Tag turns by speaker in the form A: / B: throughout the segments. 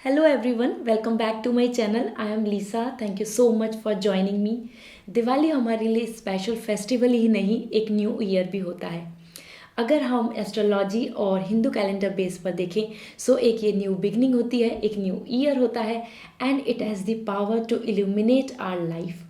A: Hello everyone, welcome back to my channel. I am Lisa. Thank you so much for joining me. Diwali हमारे लिए special festival ही नहीं, एक new year भी होता है. अगर हम एस्ट्रोलॉजी और हिंदू कैलेंडर बेस पर देखें सो एक ये न्यू बिगनिंग होती है, एक न्यू ईयर होता है and it has the power to illuminate our life.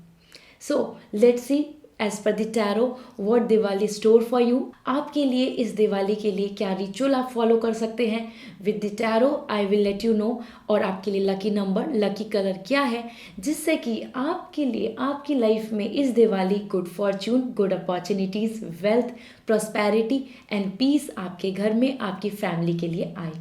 A: So let's see as पर the tarot what Diwali store for you. आपके लिए इस दिवाली के लिए क्या रिचुअल आप फॉलो कर सकते हैं with the tarot. I will let you no. और आपके लिए लकी नंबर, लकी कलर क्या है, जिससे कि आपके लिए आपकी लाइफ में इस Diwali good fortune, good opportunities, wealth, prosperity and peace आपके घर में, आपकी फैमिली के लिए आए.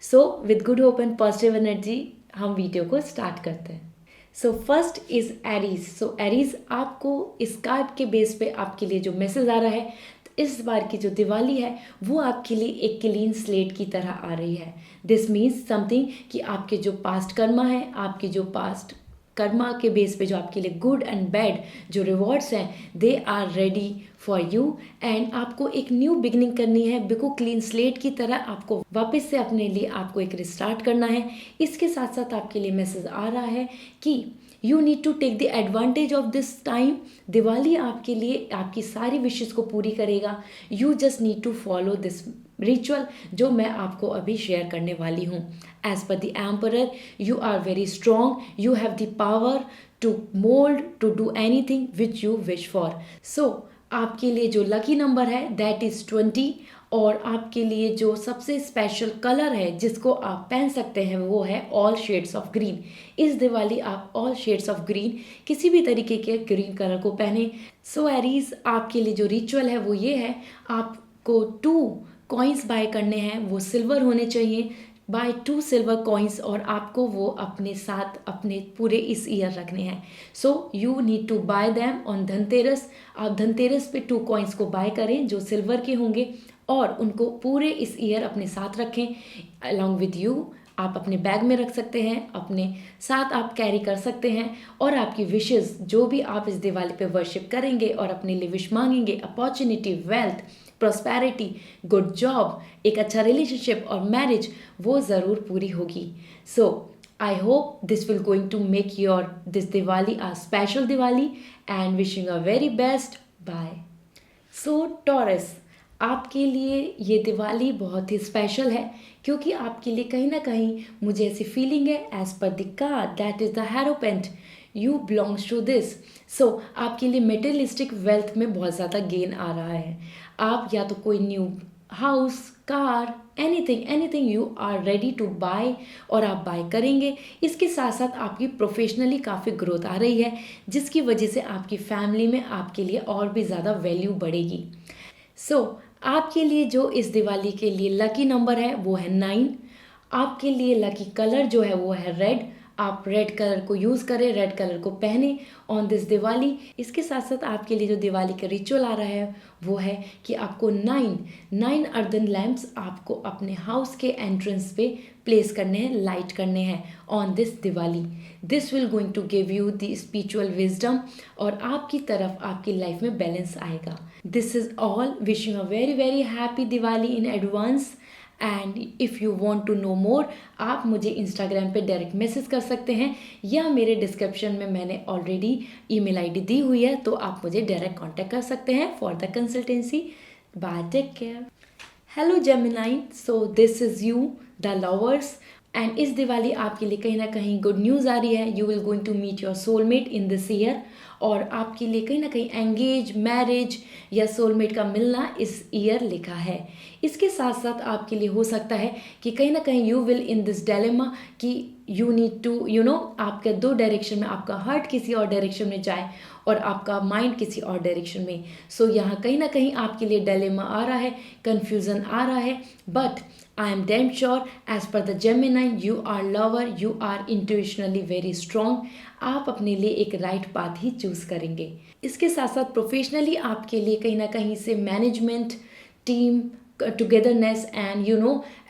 A: So with good hope and positive energy हम वीडियो को स्टार्ट करते हैं. So first is Aries. So Aries, आपको इस कार्ड के बेस पे आपके लिए जो मैसेज आ रहा है, तो इस बार की जो दिवाली है वो आपके लिए एक क्लीन स्लेट की तरह आ रही है. दिस मीन्स समथिंग कि आपके जो पास्ट कर्मा है, आपके जो पास्ट कर्मा के बेस पे जो आपके लिए गुड एंड बैड जो रिवॉर्ड्स हैं, they are ready for you. And आपको एक न्यू बिगनिंग करनी है, बिल्कुल क्लीन स्लेट की तरह आपको वापस से अपने लिए आपको एक रिस्टार्ट करना है. इसके साथ साथ आपके लिए मैसेज आ रहा है कि you need to take the advantage of this time. Diwali आपके लिए आपकी सारी विशेष को पूरी करेगा. You just need to follow this ritual जो मैं आपको अभी शेयर करने वाली हूँ. एज पर the emperor, you are very strong, you have the power to mould, to do anything which you wish for. So आपके लिए जो लकी नंबर है दैट इज़ 20. और आपके लिए जो सबसे स्पेशल कलर है जिसको आप पहन सकते हैं वो है ऑल शेड्स ऑफ ग्रीन. इस दिवाली आप ऑल शेड्स ऑफ ग्रीन, किसी भी तरीके के ग्रीन कलर को पहने. सो एरीज, आपके लिए जो रिचुअल है वो ये है, आपको 2 कॉइन्स बाय करने हैं, वो सिल्वर होने चाहिए. बाय 2 सिल्वर कॉइन्स और आपको वो अपने साथ अपने पूरे इस ईयर रखने हैं. So you need to buy them on Dhanteras. आप धनतेरस पे 2 कॉइन्स को बाय करें जो सिल्वर के होंगे और उनको पूरे इस ईयर अपने साथ रखें अलॉन्ग विद यू. आप अपने बैग में रख सकते हैं, अपने साथ आप कैरी कर सकते हैं. और आपकी विशेस जो भी आप इस दिवाली पे वर्शिप करेंगे और अपने लिए विश मांगेंगे, opportunity, wealth, prosperity, good job, एक अच्छा रिलेशनशिप और मैरिज, वो ज़रूर पूरी होगी. So I hope this will going to make your this Diwali a special Diwali and wishing a very best. Bye. So Taurus, आपके लिए ये दिवाली बहुत ही स्पेशल है क्योंकि आपके लिए कहीं ना कहीं मुझे ऐसी फीलिंग है एज पर the card that is the hierophant, you belongs to this. So आपके लिए मेटेरियलिस्टिक वेल्थ में बहुत ज़्यादा गेन आ रहा है. आप या तो कोई new house, car, anything anything you are ready to buy और आप बाय करेंगे. इसके साथ साथ आपकी प्रोफेशनली काफ़ी ग्रोथ आ रही है जिसकी वजह से आपकी फैमिली में आपके लिए और भी ज़्यादा वैल्यू बढ़ेगी. सो आपके लिए जो इस दिवाली के लिए लकी नंबर है वो है 9. आपके लिए लकी कलर जो है वो है रेड. आप रेड कलर को यूज़ करें, रेड कलर को पहने ऑन दिस दिवाली. इसके साथ साथ आपके लिए जो दिवाली का रिचुअल आ रहा है वो है कि आपको 9 अर्दन लैम्प्स आपको अपने हाउस के एंट्रेंस पे प्लेस करने हैं, लाइट करने हैं on this Diwali. This will going to give you the spiritual wisdom और आपकी तरफ आपकी लाइफ में बैलेंस आएगा. This is all. Wishing a very very happy Diwali in advance. And if you want to know more, आप मुझे इंस्टाग्राम पे direct message कर सकते हैं या मेरे डिस्क्रिप्शन में मैंने ऑलरेडी ईमेल आईडी दी हुई है, तो आप मुझे डायरेक्ट कांटेक्ट कर सकते हैं for the consultancy. Bye, take care. Hello Gemini, so this is you the lovers. And इस दिवाली आपके लिए कहीं ना कहीं गुड न्यूज़ आ रही है. You will going to meet your soulmate in this year. और आपके लिए कहीं ना कहीं एंगेज, मैरिज या सोलमेट का मिलना इस ईयर लिखा है. इसके साथ साथ आपके लिए हो सकता है कि कहीं ना कहीं you will in this dilemma कि यू नीड टू आपके 2 डायरेक्शन में, आपका हार्ट किसी और डायरेक्शन में जाए और आपका माइंड किसी और डायरेक्शन में. सो यहाँ कहीं ना कहीं आपके लिए डायलेमा आ रहा है, कन्फ्यूज़न आ रहा है. But I am damn sure as per the Gemini you are lover, you are intuitionally very strong. आप अपने लिए एक राइट पाथ ही चूज करेंगे. इसके साथ साथ प्रोफेशनली आपके लिए कहीं ना कहीं से management, team togetherness and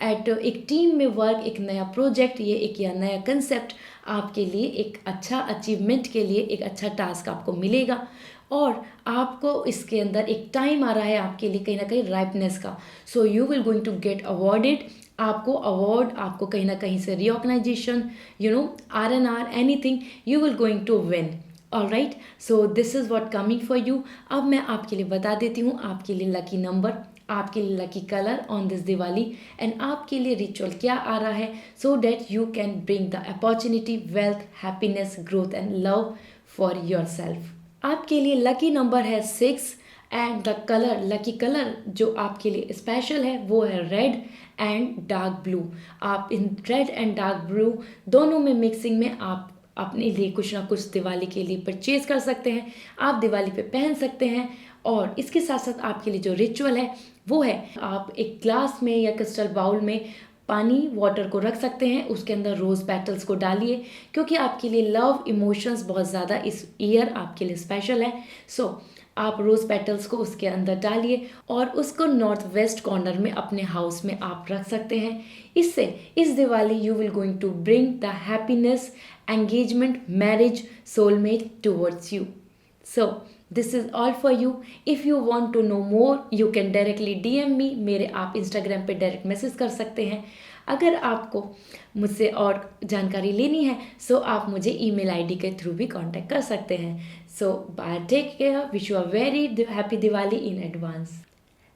A: at एक टीम में वर्क, एक नया प्रोजेक्ट, ये एक या नया कंसेप्ट आपके लिए एक अच्छा अचीवमेंट के लिए एक अच्छा टास्क आपको मिलेगा. और आपको इसके अंदर एक टाइम आ रहा है आपके लिए कहीं ना कहीं राइपनेस का, so you will going to get awarded. आपको अवार्ड, आपको कहीं ना कहीं से recognisation, R&R, anything you will going to win. All right, so this is what coming for you. अब मैं आपके लिए बता देती हूँ आपके लिए लकी नंबर, आपके लिए lucky colour on this Diwali and आपके लिए रिचुअल क्या आ रहा है, so that you can bring the opportunity, wealth, happiness, growth and love for your self. आपके लिए लकी नंबर है 6 and the colour, lucky colour जो आपके लिए स्पेशल है वो है रेड एंड डार्क ब्लू। आप in red and dark blue दोनों में मिक्सिंग में आप अपने लिए कुछ ना कुछ दिवाली के लिए परचेज कर सकते हैं, आप दिवाली पे पहन सकते हैं। और इसके साथ साथ आपके लिए जो रिचुअल है वो है, आप एक ग्लास में या क्रिस्टल बाउल में पानी, वाटर को रख सकते हैं, उसके अंदर रोज़ पेटल्स को डालिए, क्योंकि आपके लिए लव इमोशंस बहुत ज़्यादा इस ईयर आपके लिए स्पेशल है। सो आप रोज़ पेटल्स को उसके अंदर डालिए और उसको नॉर्थ वेस्ट कॉर्नर में अपने हाउस में आप रख सकते हैं। इससे इस Diwali you will going to bring the happiness, engagement, marriage, soulmate towards you. So this is all for you. If you want to know more you can directly DM me, मेरे आप इंस्टाग्राम पे डायरेक्ट मैसेज कर सकते हैं। अगर आपको मुझसे और जानकारी लेनी है सो आप मुझे email ID के थ्रू भी कांटेक्ट कर सकते हैं। So bye, take care, wish you a very happy Diwali in advance.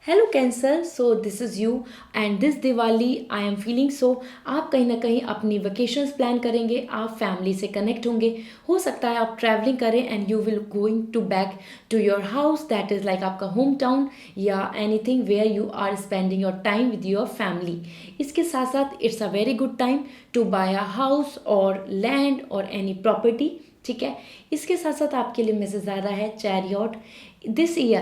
A: Hello Cancer, so this is you and this Diwali I am feeling so, आप कहीं ना कहीं अपनी वेकेशंस प्लान करेंगे, आप फैमिली से कनेक्ट होंगे, हो सकता है आप ट्रैवलिंग करें and you will going to back to your house that is like आपका होम टाउन या anything where you are spending your time with your family. इसके साथ साथ it's a very good time to buy a house और land और any property, ठीक है। इसके साथ साथ आपके लिए मैसेज आ रहा है chariot, this year,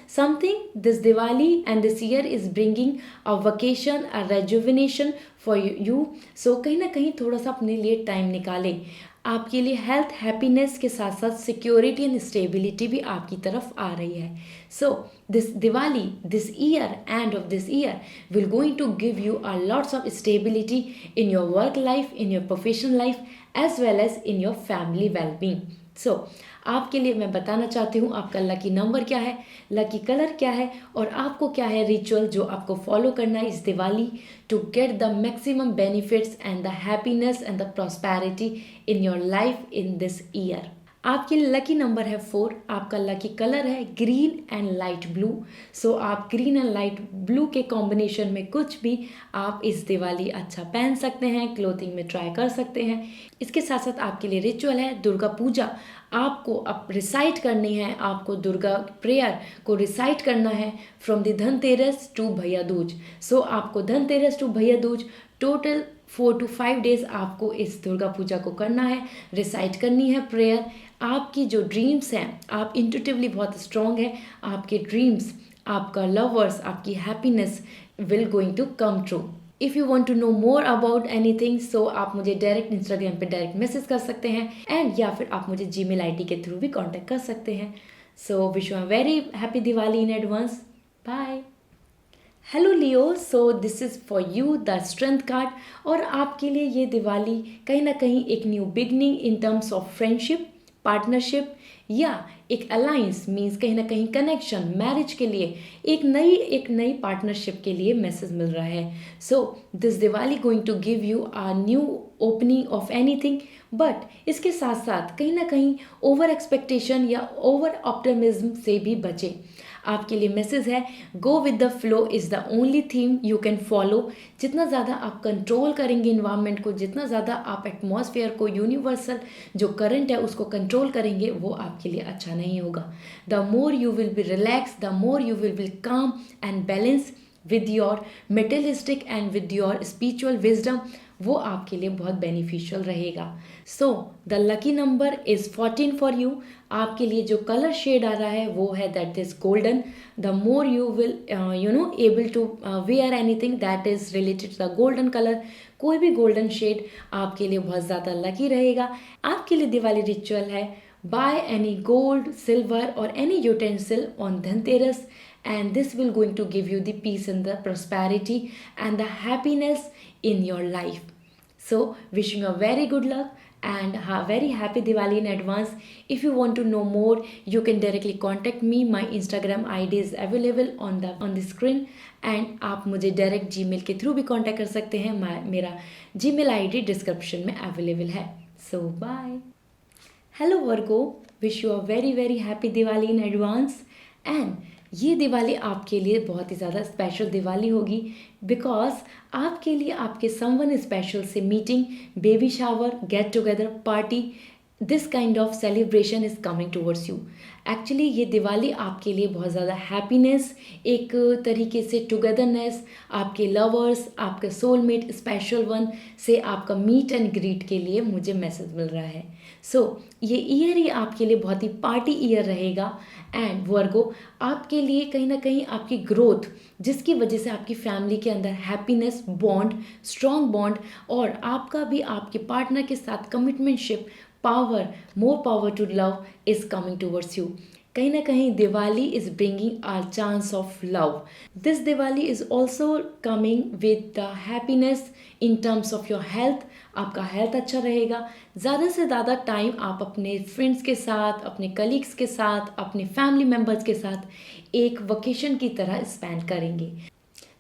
A: something, this Diwali and this year is bringing a vacation, a rejuvenation for you. So कहीं ना कहीं थोड़ा सा अपने लिए टाइम निकालें, आपके लिए हेल्थ, हैप्पीनेस के साथ साथ सिक्योरिटी एंड स्टेबिलिटी भी आपकी तरफ आ रही है। So this Diwali, this year, end of this year will going to give you a lots of stability in your work life, in your professional life, as well as in your family wellbeing. So आपके लिए मैं बताना चाहती हूँ आपका lucky number क्या है, lucky colour क्या है और आपको क्या है रिचुअल जो आपको फॉलो करना है इस Diwali to get the maximum benefits and the happiness and the prosperity in your life in this year. आपके लकी नंबर है 4, आपका लकी कलर है ग्रीन एंड लाइट ब्लू। सो आप ग्रीन एंड लाइट ब्लू के कॉम्बिनेशन में कुछ भी आप इस दिवाली अच्छा पहन सकते हैं, क्लोथिंग में ट्राई कर सकते हैं। इसके साथ साथ आपके लिए रिचुअल है दुर्गा पूजा, आपको अब रिसाइट करनी है, आपको दुर्गा प्रेयर को रिसाइट करना है फ्रॉम द धनतेरस टू भैया दूज। सो आपको धनतेरस टू भैया दूज टोटल 4 to 5 डेज आपको इस दुर्गा पूजा को करना है, रिसाइट करनी है प्रेयर। आपकी जो ड्रीम्स हैं, आप इंट्यूटिवली बहुत स्ट्रॉन्ग है, आपके ड्रीम्स, आपका लवर्स, आपकी happiness will going to come true. If you want to know more about anything so आप मुझे डायरेक्ट इंस्टाग्राम पे डायरेक्ट मैसेज कर सकते हैं एंड या फिर आप मुझे Gmail ID के थ्रू भी कॉन्टेक्ट कर सकते हैं। So wish you a very happy Diwali in advance. Bye. Hello Leo, so this is for you the strength card, और आपके लिए ये दिवाली कहीं ना कहीं एक new beginning in terms of friendship, partnership या एक अलायंस मीन्स कहीं ना कहीं कनेक्शन, मैरिज के लिए एक नई पार्टनरशिप के लिए मैसेज मिल रहा है। So this Diwali going to give you a new opening of anything, but इसके साथ साथ कहीं ना कहीं ओवर एक्सपेक्टेशन या ओवर ऑप्टिमिज्म से भी बचें। आपके लिए मैसेज है go with the flow is the only theme you can follow. जितना ज़्यादा आप कंट्रोल करेंगे इन्वायरमेंट को, जितना ज़्यादा आप एटमॉस्फेयर को, यूनिवर्सल जो करंट है उसको कंट्रोल करेंगे, वो आपके लिए अच्छा नहीं होगा। The more you will be relax, the more you will be calm and balance with your materialistic and with your spiritual wisdom, वो आपके लिए बहुत बेनिफिशियल रहेगा। So the lucky number is 14 for you. आपके लिए जो कलर शेड आ रहा है वो है that is golden. The more you will able to wear anything that is related to the golden colour, कोई भी गोल्डन शेड आपके लिए बहुत ज़्यादा लकी रहेगा। आपके लिए दिवाली रिचुअल है buy any gold, silver or any utensil on Dhanteras, and this will going to give you the peace and the prosperity and the happiness in your life. So, wishing you a very good luck and a very happy Diwali in advance. If you want to know more, you can directly contact me. My Instagram ID is available on the screen, and आप मुझे direct Gmail के through भी contact कर सकते हैं. मेरा Gmail ID description में available है. So bye. Hello Virgo, wish you a very very happy Diwali in advance. And ये दिवाली आपके लिए बहुत ही ज़्यादा स्पेशल दिवाली होगी, बिकॉज आपके लिए आपके समवन स्पेशल से meeting, baby shower, get together party, this kind of celebration is coming towards you. Actually ये दिवाली आपके लिए बहुत ज़्यादा हैप्पीनेस, एक तरीके से टुगेदरनेस, आपके लवर्स, आपके सोलमेट स्पेशल वन से आपका मीट एंड ग्रीट के लिए मुझे मैसेज मिल रहा है. सो ये ईयर ही आपके लिए बहुत ही पार्टी ईयर रहेगा. एंड वर्गो, आपके लिए कहीं ना कहीं आपकी ग्रोथ, जिसकी वजह से आपकी फैमिली के अंदर हैप्पीनेस, बॉन्ड, स्ट्रॉन्ग बॉन्ड, और आपका भी आपके पार्टनर के साथ commitmentship, power, more power to love is coming towards you. कहीं ना कहीं Diwali is bringing our chance of love. This Diwali is also coming with the happiness in terms of your health. आपका हेल्थ अच्छा रहेगा. ज़्यादा से ज़्यादा टाइम आप अपने फ्रेंड्स के साथ, अपने कलीग्स के साथ, अपने फैमिली मेम्बर्स के साथ एक वकेशन की तरह स्पेंड करेंगे.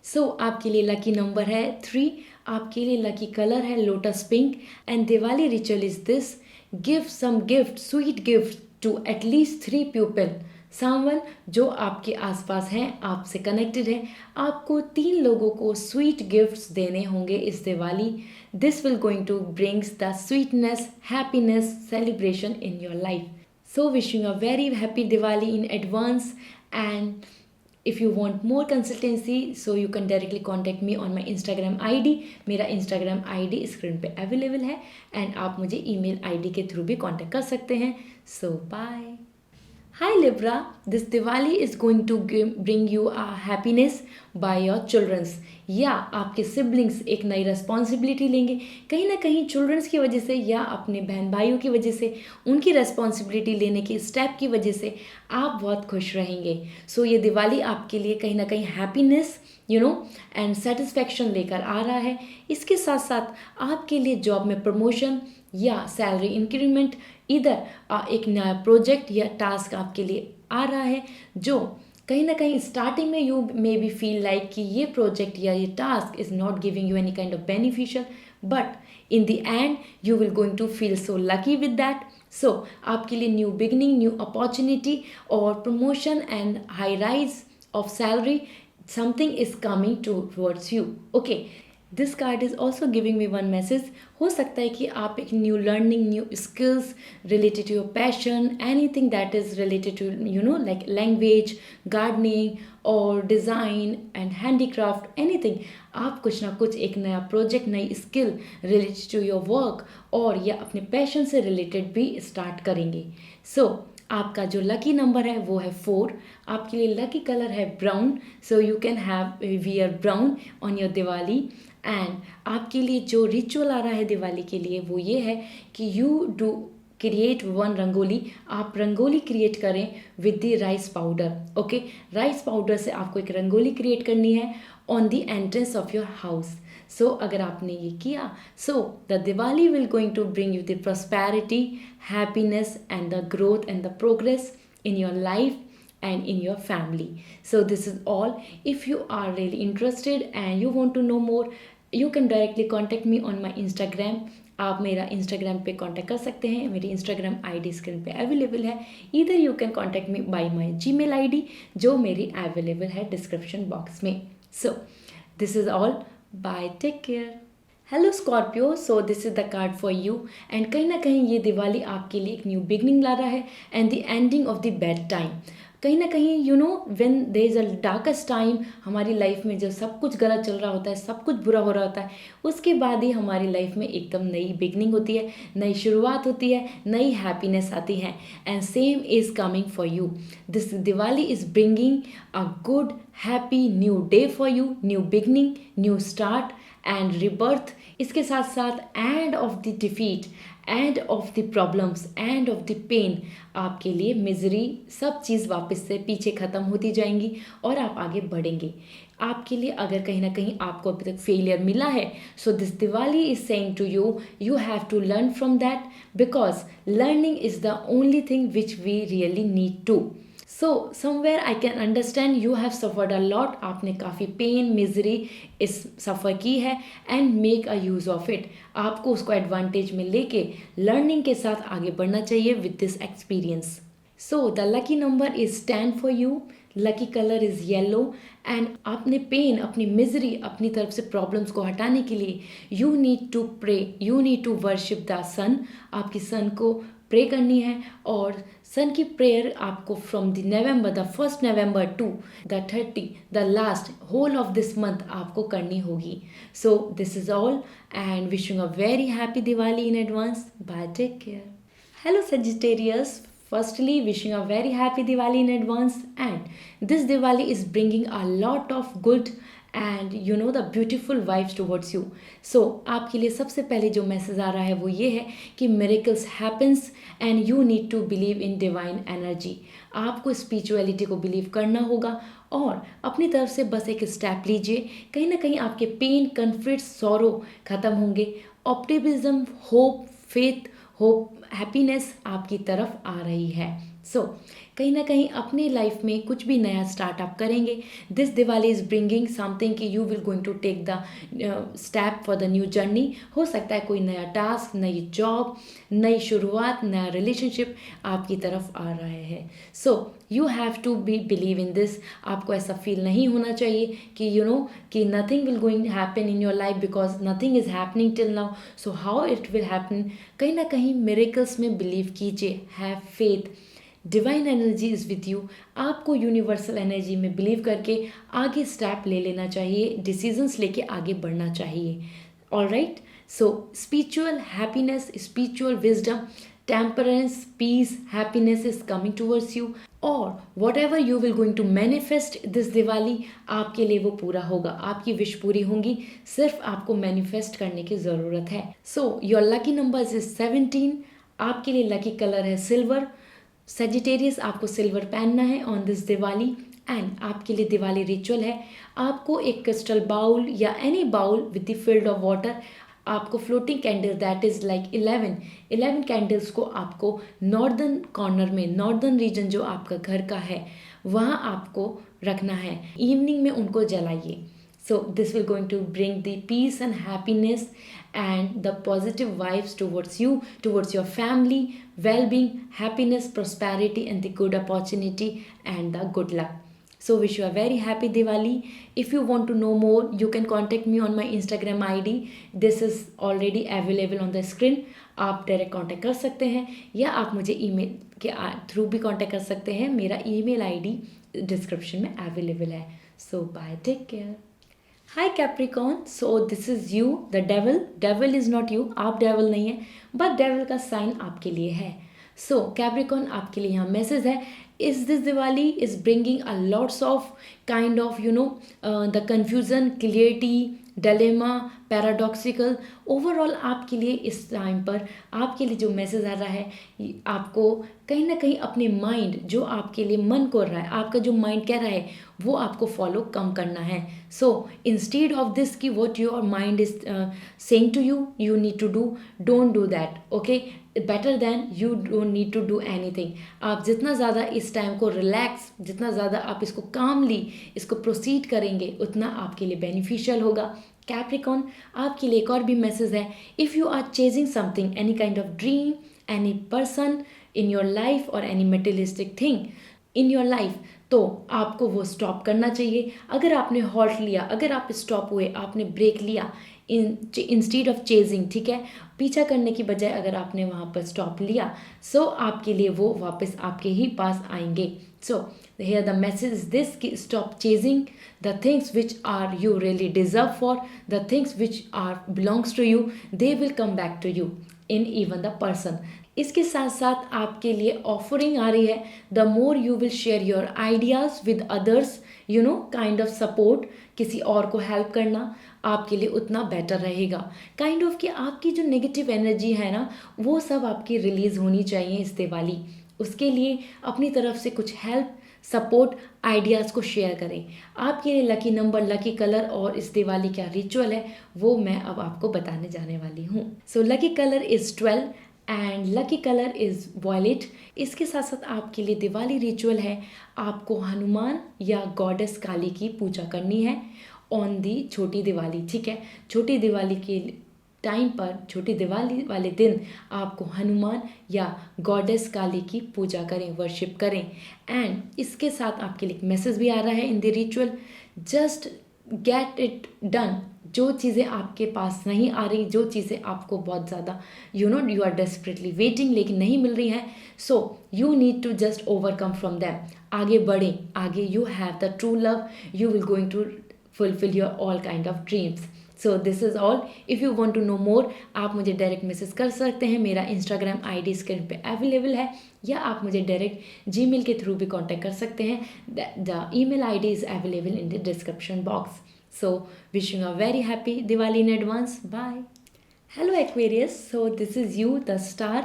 A: सो आपके लिए लकी नंबर है 3. आपके लिए लकी कलर है lotus pink. And Diwali ritual is this: give some gift, sweet gift to at least 3 people. Someone जो आपके आसपास हैं, आपसे कनेक्टेड है. आपको 3 लोगों को स्वीट गिफ्ट्स देने होंगे इस Diwali. This will going to brings the sweetness, happiness, celebration in your life. So wishing a very happy Diwali in advance. And if you want more consultancy, so you can directly contact me on my Instagram ID. मेरा Instagram ID screen पे available है, and आप मुझे email ID के through भी contact कर सकते हैं. So bye. Hi Libra, this Diwali is going to bring you a happiness by your children's. या आपके सिबलिंग्स एक नई रिस्पॉन्सिबिलिटी लेंगे. कहीं ना कहीं चिल्ड्रंस की वजह से या अपने बहन भाइयों की वजह से, उनकी रिस्पॉन्सिबिलिटी लेने के स्टेप की वजह से आप बहुत खुश रहेंगे. सो ये दिवाली आपके लिए कहीं ना कहीं हैप्पीनेस, एंड सेटिस्फेक्शन लेकर आ रहा है. इसके साथ साथ आपके लिए जॉब में प्रमोशन या सैलरी इंक्रीमेंट, इधर एक नया प्रोजेक्ट या टास्क आपके लिए आ रहा है, जो कहीं ना कहीं स्टार्टिंग में you may be feel like कि ये प्रोजेक्ट या ये task is not giving you any kind of beneficial, but in the end you will going to feel so lucky with that. So आपके लिए न्यू बिगनिंग, न्यू अपॉर्चुनिटी और promotion and high rise of salary, something is coming towards you. Okay, this card is also giving me one message. हो सकता है कि आप एक new learning, new skills related to your passion, anything that is related to like language, gardening और design and handicraft, anything. आप कुछ ना कुछ एक नया प्रोजेक्ट, नई skill related to your work और या अपने पैशन से रिलेटेड भी स्टार्ट करेंगे. सो आपका जो लकी नंबर है वो है 4. आपके लिए लकी कलर है brown. So you can have wear brown on your Diwali. And आपके लिए जो रिचुअल आ रहा है दिवाली के लिए वो ये है कि you do create one rangoli. आप रंगोली क्रिएट करें with the rice powder. Okay, rice powder से आपको एक रंगोली क्रिएट करनी है on the entrance of your house. So अगर आपने ये किया, so the Diwali will going to bring you the prosperity, happiness and the growth and the progress in your life and in your family. So this is all. If you are really interested and you want to know more, you can directly contact me on my Instagram. आप मेरा Instagram पे contact कर सकते हैं. मेरी Instagram ID screen पे available है. इधर you can contact me by my Gmail ID, जो मेरी अवेलेबल है डिस्क्रिप्शन बॉक्स में. So this is all. Bye, take care. Hello Scorpio, so this is the card for you. And कहीं ना कहीं ये दिवाली आपके लिए एक न्यू बिगनिंग ला रहा है and the ending of the bad time. कहीं ना कहीं when there is a darkest time हमारी लाइफ में, जब सब कुछ गलत चल रहा होता है, सब कुछ बुरा हो रहा होता है, उसके बाद ही हमारी लाइफ में एकदम नई बिगनिंग होती है, नई शुरुआत होती है, नई हैप्पीनेस आती है. And same is coming for you. This Diwali is bringing a good happy new day for you, new beginning, new start and rebirth. इसके साथ साथ end of the defeat, end of the problems, end of the pain. आपके लिए misery, सब चीज़ वापस से पीछे ख़त्म होती जाएंगी और आप आगे बढ़ेंगे. आपके लिए अगर कहीं ना कहीं आपको अभी तक फेलियर मिला है, so this Diwali is saying to you, you have to learn from that, because learning is the only thing which we really need to. So somewhere I can understand you have suffered a lot. आपने काफ़ी pain misery इस suffer की है, and make a use of it. आपको उसको advantage में लेके learning के साथ आगे बढ़ना चाहिए with this experience. So the lucky number is 10 for you. Lucky colour is yellow. And आपने पेन, अपनी मिजरी, अपनी तरफ से प्रॉब्लम्स को हटाने के लिए you need to pray, you need to worship the sun. आपकी सन को प्रे करनी है, और सन की प्रेयर आपको from the November, the 1st November to the 30, the last whole of this month आपको करनी होगी. So this is all, and wishing a very happy Diwali in advance. Bye, take care. Hello Sagittarius, firstly wishing a very happy Diwali in advance, and this Diwali is bringing a lot of good and the beautiful vibes towards you. So आपके लिए सबसे पहले जो message आ रहा है वो ये है कि miracles happens and you need to believe in divine energy. आपको स्पिरिचुअलिटी को बिलीव करना होगा और अपनी तरफ से बस एक स्टेप लीजिए. कहीं ना कहीं आपके पेन, कन्फ्लिक्ट, सॉरो खत्म होंगे. Optimism, hope, faith, hope, happiness आपकी तरफ आ रही है. सो कहीं ना कहीं अपनी लाइफ में कुछ भी नया स्टार्टअप करेंगे. This Diwali is bringing something कि you will going to take the step for the new journey. हो सकता है कोई नया टास्क, नई जॉब, नई शुरुआत, नया रिलेशनशिप आपकी तरफ आ रहा है. So you have to be believe in this. आपको ऐसा फील नहीं होना चाहिए कि कि nothing will going happen in your life because nothing is happening till now. So how it will happen. कहीं ना कहीं मिरेकल्स में बिलीव कीजिए. Have faith. Divine energy is with you. आपको यूनिवर्सल एनर्जी में बिलीव करके आगे स्टेप ले लेना चाहिए, डिसीजंस लेके आगे बढ़ना चाहिए. All right. So spiritual happiness, spiritual wisdom, temperance, peace, happiness is coming towards you, और whatever you will going to manifest this Diwali, आपके लिए वो पूरा होगा. आपकी विश पूरी होंगी. सिर्फ आपको मैनिफेस्ट करने की ज़रूरत है. So your lucky numbers is 17. आपके लिए लकी कलर है सिल्वर. सेजिटेरियस, आपको सिल्वर पहनना है ऑन दिस दिवाली. एंड आपके लिए दिवाली रिचुअल है, आपको एक क्रिस्टल बाउल या any bowl with the filled of water, आपको floating candle that is like 11 candles को आपको नॉर्दर्न कॉर्नर में, नॉर्दर्न रीजन जो आपका घर का है वहाँ आपको रखना है. इवनिंग में उनको जलाइए. So this will going to bring the peace and happiness and the positive vibes towards you, towards your family, well-being, happiness, prosperity, and the good opportunity and the good luck. So wish you a very happy Diwali. If you want to know more, you can contact me on my Instagram ID. This is already available on the screen. आप direct contact कर सकते हैं या आप मुझे email के through भी contact कर सकते हैं. मेरा ईमेल आईडी डिस्क्रिप्शन में अवेलेबल है. So bye, take care. Hi Capricorn, so this is you, the devil. Devil is not you, आप devil नहीं है, but devil का sign आपके लिए है. So Capricorn, आपके लिए यहाँ मैसेज है. Is this Diwali is bringing a lots of kind of the confusion, clarity, dilemma, paradoxical. Overall आपके लिए इस टाइम पर आपके लिए जो मैसेज आ रहा है, आपको कहीं ना कहीं अपने माइंड, जो आपके लिए मन कर रहा है, आपका जो माइंड कह रहा है वो आपको फॉलो कम करना है. सो इंस्टेड ऑफ दिस कि what your mind is saying to you, you need to do, don't do that. Okay, better than you don't need to do anything. आप जितना ज़्यादा इस टाइम को रिलैक्स, जितना ज़्यादा आप इसको कामली इसको प्रोसीड करेंगे उतना आपके लिए बेनिफिशियल होगा. कैप्रिकॉन, आपके लिए एक और भी मैसेज है. If you are chasing something, any kind of dream, any person in your life और any materialistic thing in your life, तो आपको वो स्टॉप करना चाहिए. अगर आपने हॉल्ट लिया, अगर आप स्टॉप हुए, आपने ब्रेक लिया इंस्टीड ऑफ चेजिंग, ठीक है, पीछा करने की बजाय अगर आपने वहाँ पर स्टॉप लिया, सो आपके लिए वो वापस आपके ही पास आएंगे. सो here the message is this कि stop chasing the things which are you really deserve for, the things which are belongs to you, they will come back to you in even the person. इसके साथ साथ आपके लिए offering आ रही है. The more you will share your ideas with others, kind of support, किसी और को हेल्प करना आपके लिए उतना बेटर रहेगा. काइंड ऑफ कि आपकी जो नेगेटिव एनर्जी है ना, वो सब आपकी रिलीज़ होनी चाहिए इस दिवाली. उसके लिए अपनी तरफ से कुछ हेल्प, सपोर्ट, आइडियाज़ को शेयर करें। आपके लिए लकी नंबर, लकी कलर और इस दिवाली क्या रिचुअल है वो मैं अब आपको बताने जाने वाली हूँ। So lucky colour is 12 and lucky colour is violet. इसके साथ साथ आपके लिए दिवाली रिचुअल है, आपको हनुमान या गॉडेस काली की पूजा करनी है ऑन दी छोटी दिवाली। ठीक है, छोटी दिवाली के टाइम पर, छोटी दिवाली वाले दिन आपको हनुमान या गॉडेस काली की पूजा करें, वर्शिप करें। एंड इसके साथ आपके लिए एक मैसेज भी आ रहा है in the ritual, just get it done. जो चीज़ें आपके पास नहीं आ रही, जो चीज़ें आपको बहुत ज़्यादा यू आर डेस्परेटली वेटिंग लेकिन नहीं मिल रही हैं, so you need to just overcome from them. आगे बढ़ें, आगे you have the true love, you will going to fulfil your all kind of dreams. So this is all. If you want to know more, आप मुझे direct message कर सकते हैं। मेरा Instagram ID screen पे अवेलेबल है, या आप मुझे डायरेक्ट जीमेल के थ्रू भी कांटेक्ट कर सकते हैं। The email ID is available in the description box. So wishing a very happy Diwali in advance. Bye. Hello Aquarius, so this is you, the star,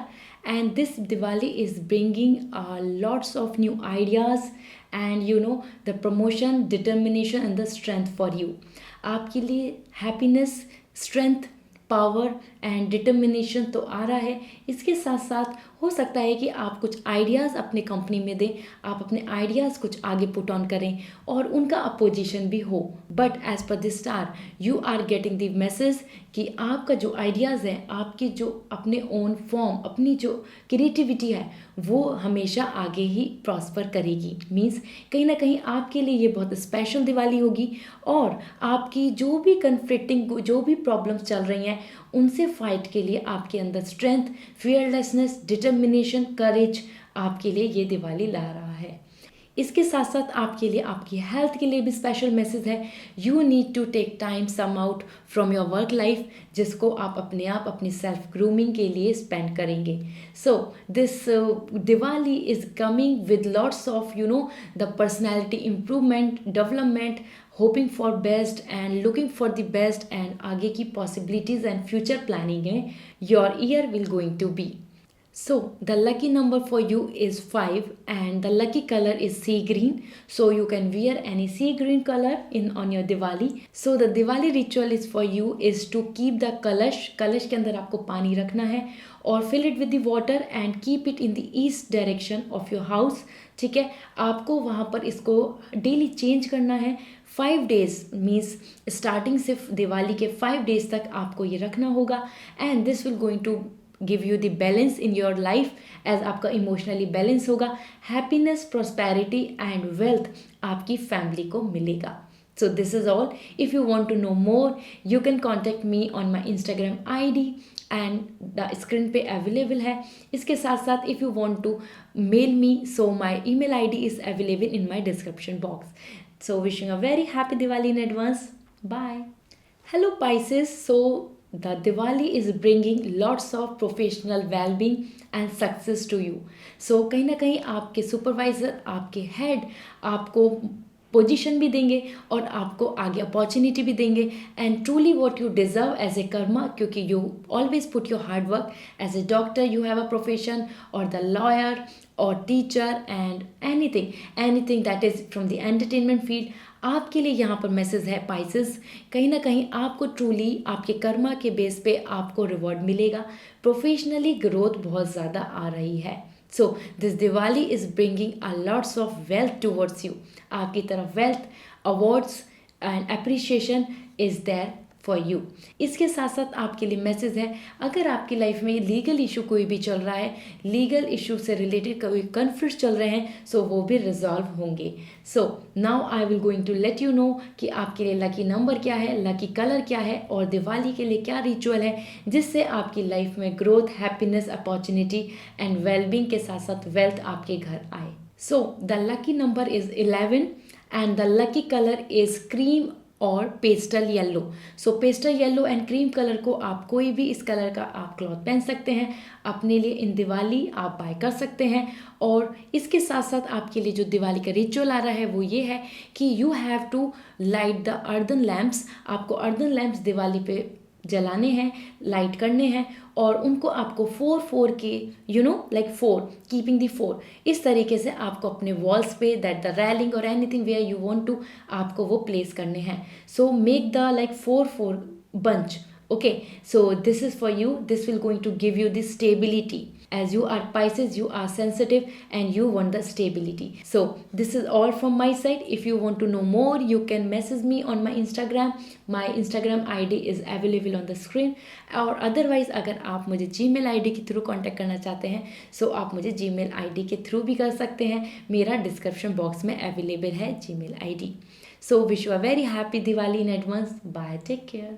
A: and this Diwali is bringing lots of new ideas and the promotion, determination and the strength for you. आपके लिए happiness, strength, power and determination तो आ रहा है। इसके साथ साथ हो सकता है कि आप कुछ आइडियाज़ अपने कंपनी में दें, आप अपने आइडियाज़ कुछ आगे पुट ऑन करें और उनका अपोजिशन भी हो। बट एज पर the star you are getting the message कि आपका जो आइडियाज़ है, आपकी जो अपने ओन फॉर्म, अपनी जो क्रिएटिविटी है वो हमेशा आगे ही प्रॉस्पर करेगी। मीन्स कहीं ना कहीं आपके लिए ये बहुत स्पेशल दिवाली होगी और आपकी जो भी कन्फ्लिक्टिंग, जो भी प्रॉब्लम्स चल रही हैं उनसे फाइट के लिए आपके अंदर स्ट्रेंथ, फियरलेसनेस, डिटर्मिनेशन, करेज आपके लिए ये दिवाली ला रहा है। इसके साथ साथ आपके लिए, आपकी हेल्थ के लिए भी स्पेशल मैसेज है। You need to take time some out from your work life, जिसको आप अपनी सेल्फ ग्रूमिंग के लिए स्पेंड करेंगे। So this Diwali is coming with lots of the personality improvement, development, hoping for best and looking for the best and आगे की possibilities and future planning है your year will going to be. So the lucky number for you is 5 and the lucky color is sea green. So you can wear any sea green color on your Diwali. So the Diwali ritual is for you is to keep the कलश के अंदर आपको पानी रखना है और fill it with the water and keep it in the east direction of your house. ठीक है, आपको वहाँ पर इसको डेली चेंज करना है। 5 days मीन्स स्टार्टिंग से दिवाली के 5 days तक आपको ये रखना होगा and this will going to give you the balance in your life. As आपका इमोशनली बैलेंस होगा, हैप्पीनेस, प्रॉस्पेरिटी एंड वेल्थ आपकी फैमिली को मिलेगा। So this is all. If you want to know more you can contact me on my Instagram ID and the screen पे available है। इसके साथ साथ if you want to mail me, so my email ID is available in my description box. So wishing a very happy Diwali in advance. Bye. Hello Pisces, so the Diwali is bringing lots of professional well-being and success to you. So कहीं ना कहीं आपके supervisor, आपके head आपको position भी देंगे और आपको आगे अपॉर्चुनिटी भी देंगे and truly what you deserve as a karma, क्योंकि you always put your hard work. As a doctor you have a profession और द लॉयर और teacher and anything that is from the entertainment field. आपके लिए यहाँ पर message है Pisces, कहीं ना कहीं आपको ट्रूली आपके कर्मा के बेस पे आपको रिवॉर्ड मिलेगा। प्रोफेशनली ग्रोथ बहुत ज़्यादा आ रही है। So this Diwali is bringing a lots of wealth towards you. आपकी तरफ wealth, awards and appreciation is there for you. इसके साथ साथ आपके लिए मैसेज है, अगर आपकी लाइफ में लीगल इशू कोई भी चल रहा है, लीगल इशू से रिलेटेड कोई कन्फ्लिक्ट चल रहे हैं, सो वो भी रिजॉल्व होंगे। So now I will going to let you know कि आपके लिए लकी नंबर क्या है, लकी कलर क्या है और दिवाली के लिए क्या रिचुअल है जिससे आपकी लाइफ में growth, happiness, opportunity and wellbeing के साथ साथ वेल्थ आपके घर आए। So the lucky number is 11 and the lucky colour is cream और pastel yellow. So pastel yellow and cream colour को आप कोई भी इस कलर का आप क्लॉथ पहन सकते हैं, अपने लिए इन दिवाली आप बाय कर सकते हैं। और इसके साथ साथ आपके लिए जो दिवाली का रिचुअल आ रहा है वो ये है कि you have to light the earthen lamps. आपको अर्दन लैम्प्स दिवाली पे जलाने हैं, लाइट करने हैं और उनको आपको 4 के लाइक 4 कीपिंग द 4 इस तरीके से आपको अपने वॉल्स पे दैट द रेलिंग और anything where you want to आपको वो प्लेस करने हैं. So make the like 4 bunch. Okay, so this is for you. This will going to give you the stability. As you are Pisces, you are sensitive and you want the stability. So this is all from my side. If you want to know more, you can message me on my Instagram. My Instagram ID is available on the screen. और otherwise अगर आप मुझे Gmail ID के through contact करना चाहते हैं सो आप मुझे Gmail ID के थ्रू भी कर सकते हैं. मेरा डिस्क्रिप्शन बॉक्स में अवेलेबल है Gmail ID. So wish you a very happy Diwali in advance. Bye, take care.